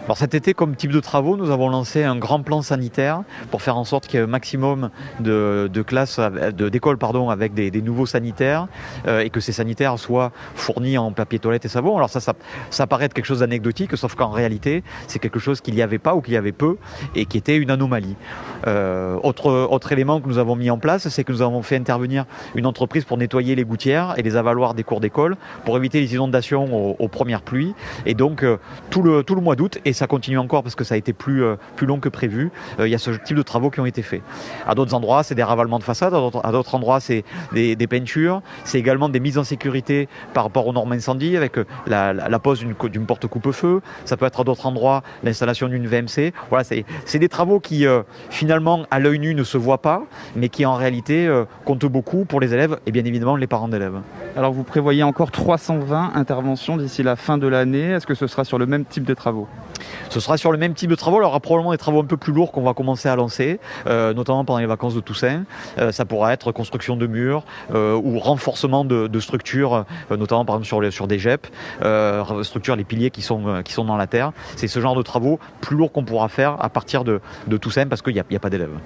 Alors cet été, comme type de travaux, nous avons lancé un grand plan sanitaire pour faire en sorte qu'il y ait un maximum d'écoles avec des nouveaux sanitaires et que ces sanitaires soient fournis en papier toilette et savon. Alors ça paraît être quelque chose d'anecdotique, sauf qu'en réalité, c'est quelque chose qu'il n'y avait pas ou qu'il y avait peu et qui était une anomalie. Autre élément que nous avons mis en place, c'est que nous avons fait intervenir une entreprise pour nettoyer les gouttières et les avaloirs des cours d'école pour éviter les inondations aux premières pluies. Et donc tout le mois d'août, et ça continue encore parce que ça a été plus long que prévu, il y a ce type de travaux qui ont été faits. À d'autres endroits, c'est des ravalements de façade, à d'autres endroits, c'est des peintures, c'est également des mises en sécurité par rapport aux normes incendie avec la pose d'une porte coupe-feu. Ça peut être à d'autres endroits l'installation d'une VMC. Voilà, c'est des travaux qui finalement à l'œil nu ne se voient pas, mais qui en réalité comptent beaucoup pour les élèves et bien évidemment les parents d'élèves. Alors vous prévoyez encore 320 interventions d'ici la fin de l'année. Est-ce que ce sera sur le même type de travaux ? Ce sera sur le même type de travaux. Alors, il y aura probablement des travaux un peu plus lourds qu'on va commencer à lancer, notamment pendant les vacances de Toussaint. Ça pourra être construction de murs ou renforcement de structures, notamment par exemple sur des GEP, structures, les piliers qui sont dans la terre. C'est ce genre de travaux plus lourds qu'on pourra faire à partir de Toussaint parce qu'il n'y a pas d'élèves.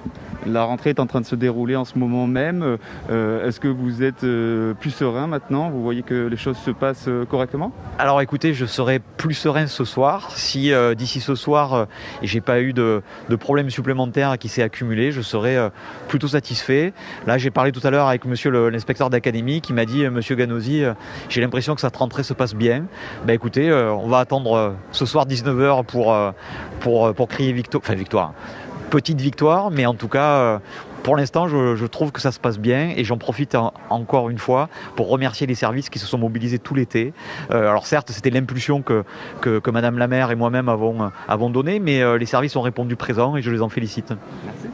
La rentrée est en train de se dérouler en ce moment même. Est-ce que vous êtes plus serein maintenant ? Vous voyez que les choses se passent correctement ? Alors écoutez, je serai plus serein ce soir. Si d'ici ce soir, j'ai pas eu de problème supplémentaire qui s'est accumulé, je serai plutôt satisfait. Là, j'ai parlé tout à l'heure avec monsieur l'inspecteur d'académie qui m'a dit, monsieur Ganosi, j'ai l'impression que cette rentrée se passe bien. Ben écoutez, on va attendre ce soir 19h pour crier victoire. Petite victoire, mais en tout cas, pour l'instant, je trouve que ça se passe bien et j'en profite encore une fois pour remercier les services qui se sont mobilisés tout l'été. Alors certes, c'était l'impulsion que Madame la maire et moi-même avons donnée, mais les services ont répondu présent et je les en félicite. Merci.